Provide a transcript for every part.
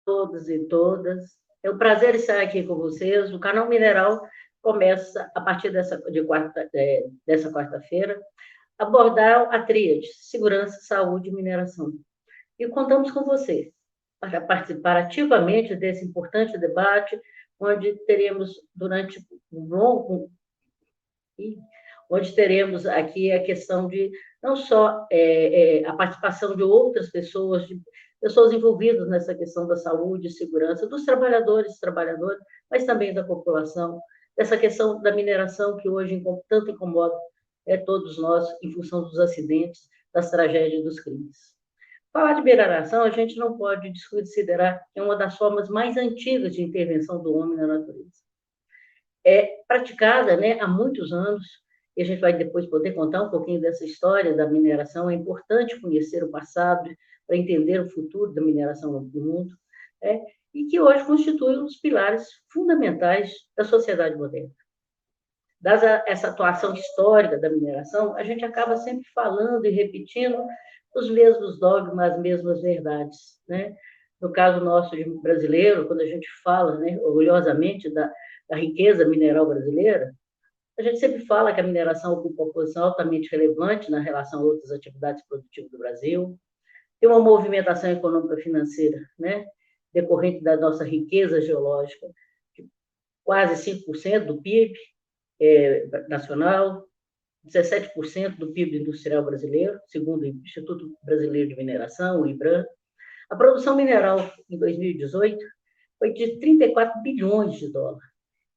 Todos e todas. É um prazer estar aqui com vocês. O Canal Mineral começa, a partir dessa quarta-feira, abordar a tríade: segurança, saúde e mineração. E contamos com você para participar ativamente desse importante debate, onde teremos, durante um longo onde teremos aqui a questão de não só a participação de outras pessoas, de pessoas envolvidas nessa questão da saúde e segurança, dos trabalhadores, mas também da população, dessa questão da mineração que hoje tanto incomoda todos nós em função dos acidentes, das tragédias e dos crimes. Falar de mineração, a gente não pode desconsiderar que é uma das formas mais antigas de intervenção do homem na natureza. É praticada, né, há muitos anos, e a gente vai depois poder contar um pouquinho dessa história da mineração. É importante conhecer o passado para entender o futuro da mineração no mundo, e que hoje constitui um dos pilares fundamentais da sociedade moderna. Dada essa atuação histórica da mineração, a gente acaba sempre falando e repetindo os mesmos dogmas, as mesmas verdades, né? No caso nosso de brasileiro, quando a gente fala, né, orgulhosamente da riqueza mineral brasileira, a gente sempre fala que a mineração ocupa uma posição altamente relevante na relação a outras atividades produtivas do Brasil, tem uma movimentação econômica financeira, né, decorrente da nossa riqueza geológica, de quase 5% do PIB nacional, 17% do PIB industrial brasileiro, segundo o Instituto Brasileiro de Mineração, o IBRAM. A produção mineral em 2018 foi de 34 bilhões de dólares.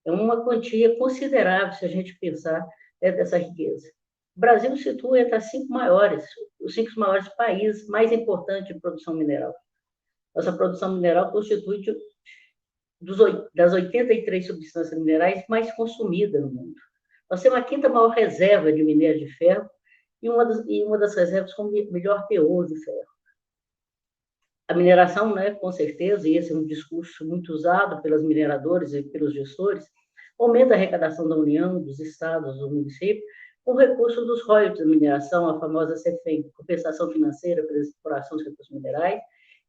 É uma quantia considerável se a gente pensar dessa riqueza. O Brasil se situa entre os cinco maiores países mais importantes de produção mineral. Nossa produção mineral constitui das 83 substâncias minerais mais consumidas no mundo. Nós temos a quinta maior reserva de minério de ferro e uma das reservas com melhor teor de ferro. A mineração, né, com certeza, e esse é um discurso muito usado pelas mineradoras e pelos gestores, aumenta a arrecadação da União, dos estados, do município, com recursos dos royalties da mineração, a famosa CFEM, compensação financeira pela exploração dos recursos minerais,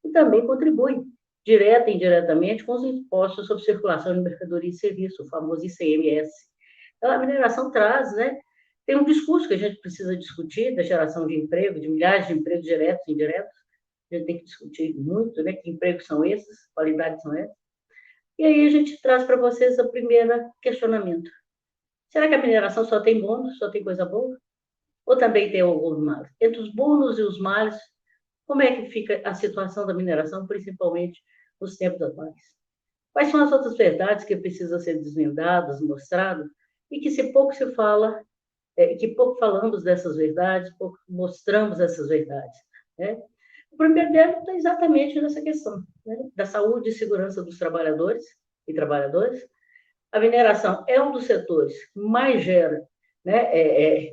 e também contribui, direta e indiretamente, com os impostos sobre circulação de mercadoria e serviço, o famoso ICMS. Então, a mineração traz, né, tem um discurso que a gente precisa discutir, da geração de emprego, de milhares de empregos diretos e indiretos. A gente tem que discutir muito, né, que empregos são esses, qualidades são essas. E aí a gente traz para vocês o primeiro questionamento. Será que a mineração só tem bônus, só tem coisa boa? Ou também tem alguns males? Entre os bônus e os males, como é que fica a situação da mineração, principalmente nos tempos atuais? Quais são as outras verdades que precisam ser desvendadas, mostradas, e que pouco se fala, que pouco falamos dessas verdades, pouco mostramos essas verdades, né? O primeiro deles está exatamente nessa questão, né, da saúde e segurança dos trabalhadores e trabalhadoras. A mineração é um dos setores que mais gera, né,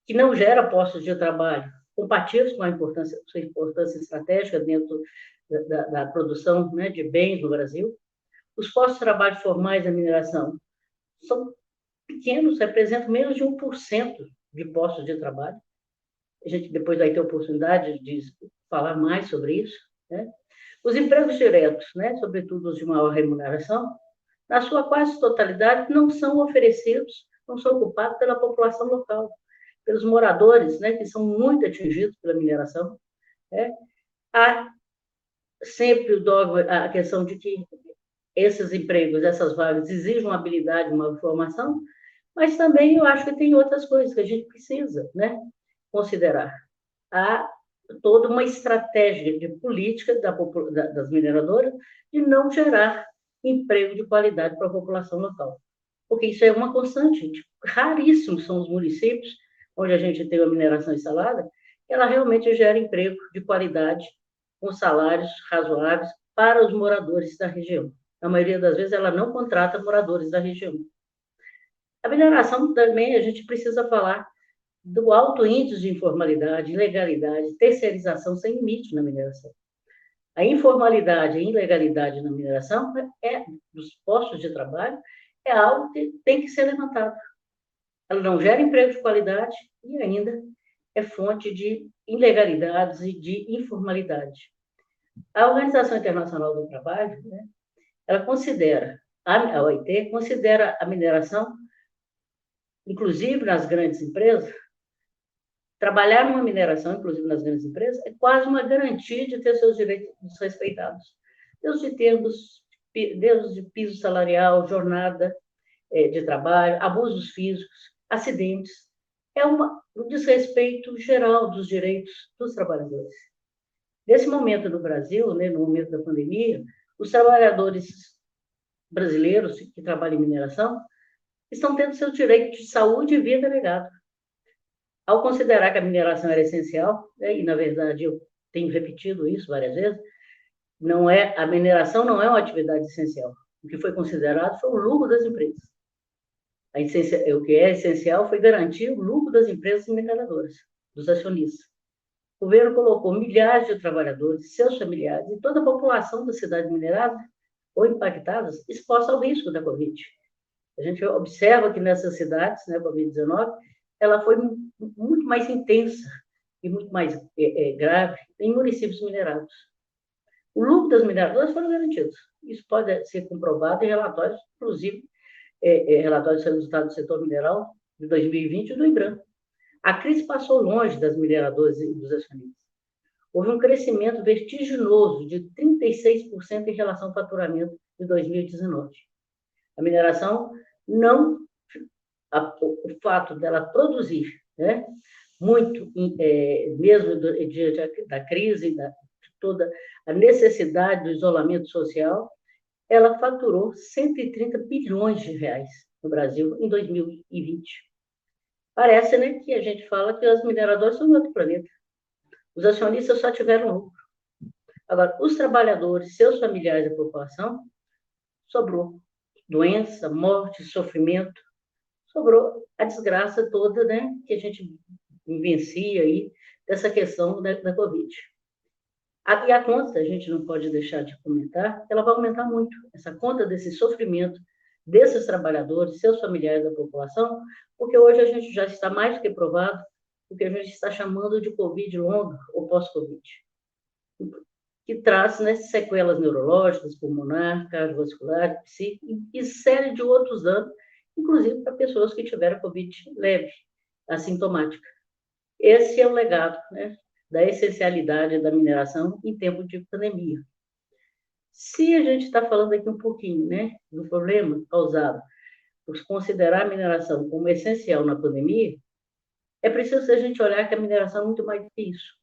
que não gera postos de trabalho compatíveis com sua importância estratégica dentro da produção, né, de bens no Brasil. Os postos de trabalho formais da mineração são pequenos, representam menos de 1% de postos de trabalho. A gente depois vai ter oportunidade de falar mais sobre isso, né? Os empregos diretos, né, sobretudo os de maior remuneração, na sua quase totalidade, não são oferecidos, não são ocupados pela população local, pelos moradores, né, que são muito atingidos pela mineração, né? Há sempre o dogma, a questão de que esses empregos, essas vagas, exigem uma habilidade, uma formação, mas também eu acho que tem outras coisas que a gente precisa, né, considerar. Há toda uma estratégia de política das mineradoras de não gerar emprego de qualidade para a população local. Porque isso é uma constante. Raríssimos são os municípios onde a gente tem a mineração instalada, ela realmente gera emprego de qualidade, com salários razoáveis para os moradores da região. Na maioria das vezes, ela não contrata moradores da região. A mineração também, a gente precisa falar do alto índice de informalidade, ilegalidade, terceirização sem limite na mineração. A informalidade e a ilegalidade na mineração dos postos de trabalho é algo que tem que ser levantado. Ela não gera emprego de qualidade e ainda é fonte de ilegalidades e de informalidade. A Organização Internacional do Trabalho, né, ela considera, a OIT considera a mineração, inclusive nas grandes empresas, trabalhar numa mineração, inclusive nas grandes empresas, é quase uma garantia de ter seus direitos respeitados. Desde de piso salarial, jornada de trabalho, abusos físicos, acidentes. É um desrespeito geral dos direitos dos trabalhadores. Nesse momento no Brasil, né, no momento da pandemia, os trabalhadores brasileiros que trabalham em mineração estão tendo seus direitos de saúde e vida negados. Ao considerar que a mineração era essencial, né, e na verdade eu tenho repetido isso várias vezes, a mineração não é uma atividade essencial. O que foi considerado foi o lucro das empresas. O que é essencial foi garantir o lucro das empresas mineradoras, dos acionistas. O governo colocou milhares de trabalhadores, seus familiares e toda a população da cidade minerada ou impactadas exposta ao risco da Covid. A gente observa que nessas cidades, né, a Covid-19, ela foi muito mais intensa e muito mais grave em municípios minerados. O lucro das mineradoras foram garantidos. Isso pode ser comprovado em relatórios, inclusive relatórios do resultado do setor mineral de 2020 e do IBRAM. A crise passou longe das mineradoras e dos acionistas. Houve um crescimento vertiginoso de 36% em relação ao faturamento de 2019. A mineração o fato dela produzir, né, muito, mesmo diante da crise, de toda a necessidade do isolamento social, ela faturou 130 bilhões de reais no Brasil em 2020. Parece, né, que a gente fala que as mineradoras são de outro planeta. Os acionistas só tiveram lucro. Agora, os trabalhadores, seus familiares e a população, sobrou doença, morte, sofrimento, sobrou a desgraça toda, né, que a gente vivencia aí, dessa questão da Covid. E a conta, a gente não pode deixar de comentar, ela vai aumentar muito. Essa conta desse sofrimento desses trabalhadores, seus familiares da população, porque hoje a gente já está mais do que provado o que a gente está chamando de Covid longa ou pós-Covid, que traz, né, sequelas neurológicas, pulmonar, cardiovascular, psíquico e série de outros danos, inclusive para pessoas que tiveram Covid leve, assintomática. Esse é o legado, né, da essencialidade da mineração em tempo de pandemia. Se a gente está falando aqui um pouquinho, né, do problema causado por considerar a mineração como essencial na pandemia, é preciso a gente olhar que a mineração é muito mais do que isso.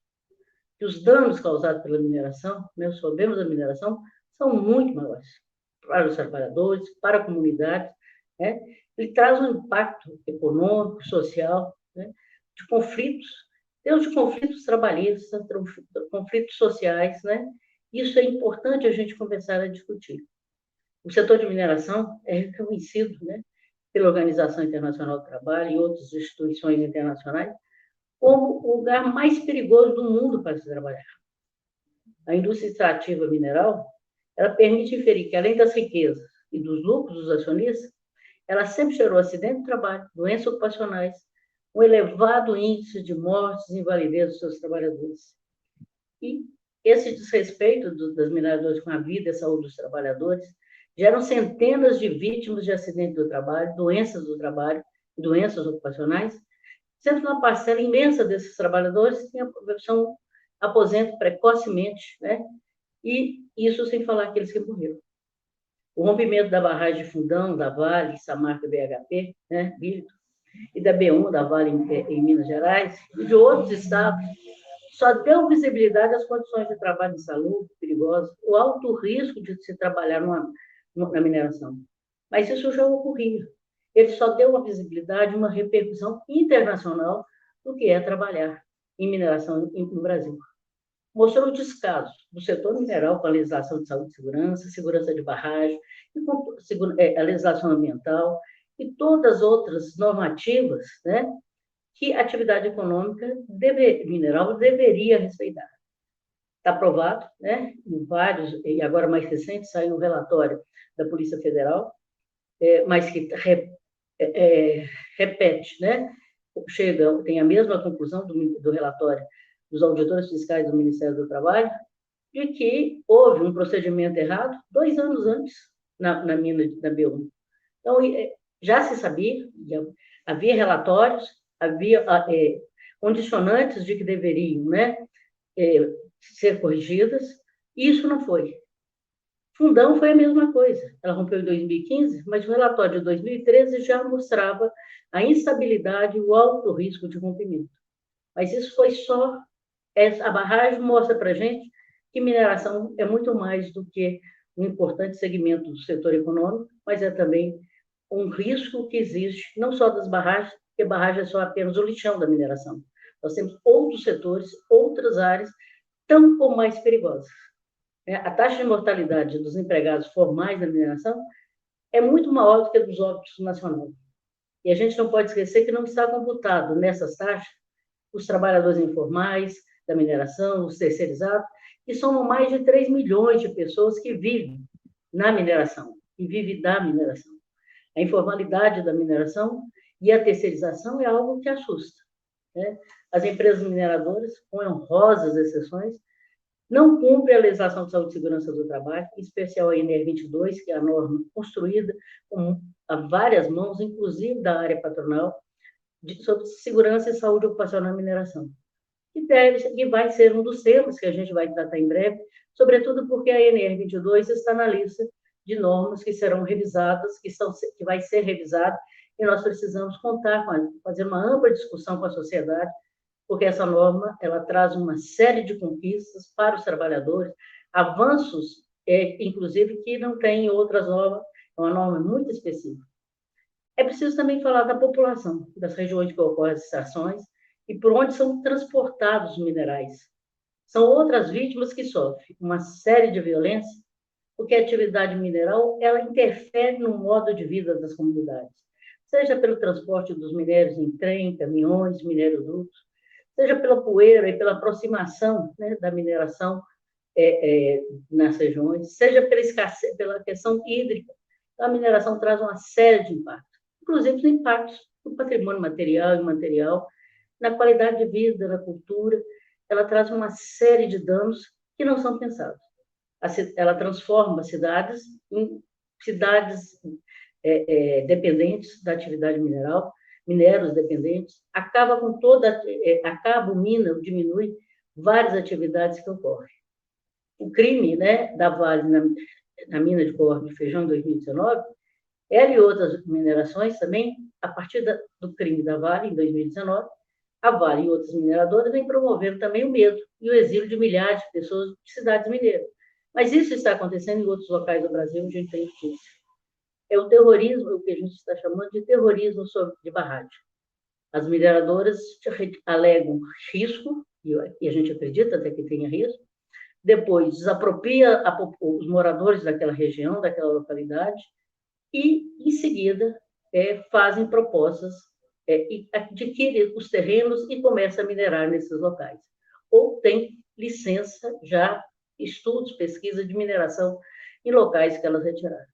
Que os danos causados pela mineração, né, os problemas da mineração, são muito maiores para os trabalhadores, para a comunidade, né? Ele traz um impacto econômico, social, né, de conflitos, desde de conflitos trabalhistas, conflitos sociais, né? Isso é importante a gente começar a discutir. O setor de mineração é reconhecido, né, pela Organização Internacional do Trabalho e outras instituições internacionais como o lugar mais perigoso do mundo para se trabalhar. A indústria extrativa mineral, ela permite inferir que, além das riquezas e dos lucros dos acionistas, ela sempre gerou acidente de trabalho, doenças ocupacionais, um elevado índice de mortes e invalidez dos seus trabalhadores. E esse desrespeito das mineradoras com a vida e a saúde dos trabalhadores geram centenas de vítimas de acidente do trabalho, doenças do trabalho, doenças ocupacionais, sendo que uma parcela imensa desses trabalhadores são aposentam precocemente, né? E isso sem falar aqueles que morreram. O rompimento da barragem de Fundão, da Vale, Samarco BHP, né, e da B1, da Vale em Minas Gerais, e de outros estados, só deu visibilidade às condições de trabalho insalubre, perigosas, o alto risco de se trabalhar na mineração. Mas isso já ocorria. Ele só deu uma visibilidade, uma repercussão internacional do que é trabalhar em mineração no Brasil. Mostrou o descaso do setor mineral com a legislação de saúde e segurança, segurança de barragem, a legislação ambiental e todas as outras normativas, né, que a atividade econômica mineral deveria respeitar. Está aprovado, né, em vários, e agora mais recente saiu um relatório da Polícia Federal, mas que repete, né, tem a mesma conclusão do relatório dos auditores fiscais do Ministério do Trabalho, de que houve um procedimento errado 2 anos antes na mina da B1. Então, já se sabia, havia relatórios, havia condicionantes de que deveriam, né, ser corrigidas, e isso não foi. Fundão foi a mesma coisa. Ela rompeu em 2015, mas o relatório de 2013 já mostrava a instabilidade e o alto risco de rompimento. Mas isso foi só... A barragem mostra para a gente que mineração é muito mais do que um importante segmento do setor econômico, mas é também um risco que existe, não só das barragens, porque barragem é só apenas o lixão da mineração. Nós temos outros setores, outras áreas, tão ou mais perigosas. A taxa de mortalidade dos empregados formais da mineração é muito maior do que a dos óbitos nacionais. E a gente não pode esquecer que não está computado nessas taxas os trabalhadores informais da mineração, os terceirizados, que somam mais de 3 milhões de pessoas que vivem na mineração, e vivem da mineração. A informalidade da mineração e a terceirização é algo que assusta, né? As empresas mineradoras, com honrosas exceções, não cumprem a legislação de saúde e segurança do trabalho, em especial a NR22, que é a norma construída a várias mãos, inclusive da área patronal, sobre segurança e saúde ocupacional na mineração. E vai ser um dos temas que a gente vai tratar em breve, sobretudo porque a NR22 está na lista de normas que serão revisadas, que vai ser revisada, e nós precisamos fazer uma ampla discussão com a sociedade, porque essa norma ela traz uma série de conquistas para os trabalhadores, avanços, inclusive, que não tem em outras normas, é uma norma muito específica. É preciso também falar da população, das regiões que ocorrem as extrações e por onde são transportados os minerais. São outras vítimas que sofrem uma série de violência, porque a atividade mineral ela interfere no modo de vida das comunidades, seja pelo transporte dos minérios em trem, caminhões, minerodutos, seja pela poeira e pela aproximação, né, da mineração nas regiões, seja pela questão hídrica. Então, a mineração traz uma série de impactos, inclusive os impactos no patrimônio material e imaterial, na qualidade de vida, na cultura. Ela traz uma série de danos que não são pensados. Ela transforma cidades em cidades dependentes da atividade mineral, minérios dependentes, acaba o mina, diminui várias atividades que ocorrem. O crime, né, da Vale na mina de cobre de feijão em 2019, ela e outras minerações também, a partir do crime da Vale em 2019, a Vale e outras mineradoras vêm promovendo também o medo e o exílio de milhares de pessoas de cidades mineiras. Mas isso está acontecendo em outros locais do Brasil, onde a gente tem notícia. É o terrorismo, o que a gente está chamando de terrorismo de barragem. As mineradoras alegam risco, e a gente acredita até que tenha risco, depois desapropria os moradores daquela região, daquela localidade, e, em seguida, fazem propostas, e adquirem os terrenos e começam a minerar nesses locais. Ou tem licença, já estudos, pesquisa de mineração em locais que elas retiraram.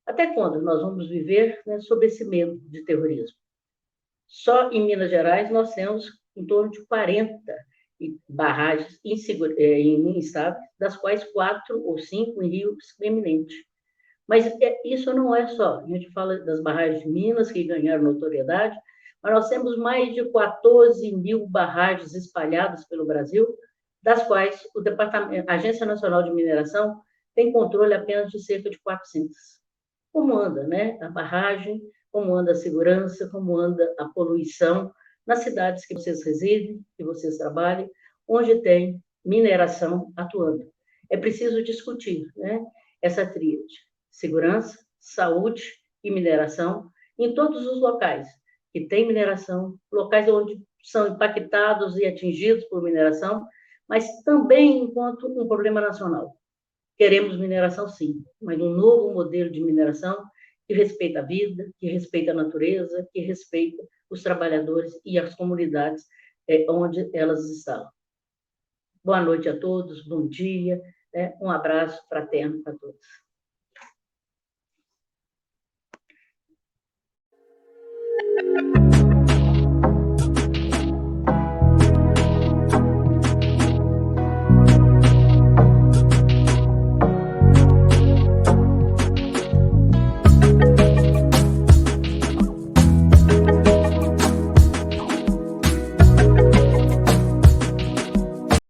Até quando nós vamos viver, né, sob esse medo de terrorismo? Só em Minas Gerais nós temos em torno de 40 barragens instáveis, das quais 4 ou 5 em rios eminentes. Mas isso não é só. A gente fala das barragens de Minas, que ganharam notoriedade, mas nós temos mais de 14 mil barragens espalhadas pelo Brasil, das quais a Agência Nacional de Mineração tem controle apenas de cerca de 400. Como anda, né, a barragem, como anda a segurança, como anda a poluição nas cidades que vocês residem, que vocês trabalhem, onde tem mineração atuando. É preciso discutir, né, essa tríade: segurança, saúde e mineração em todos os locais que tem mineração, locais onde são impactados e atingidos por mineração, mas também enquanto um problema nacional. Queremos mineração, sim, mas um novo modelo de mineração que respeita a vida, que respeita a natureza, que respeita os trabalhadores e as comunidades onde elas estão. Boa noite a todos, bom dia, um abraço fraterno para todos.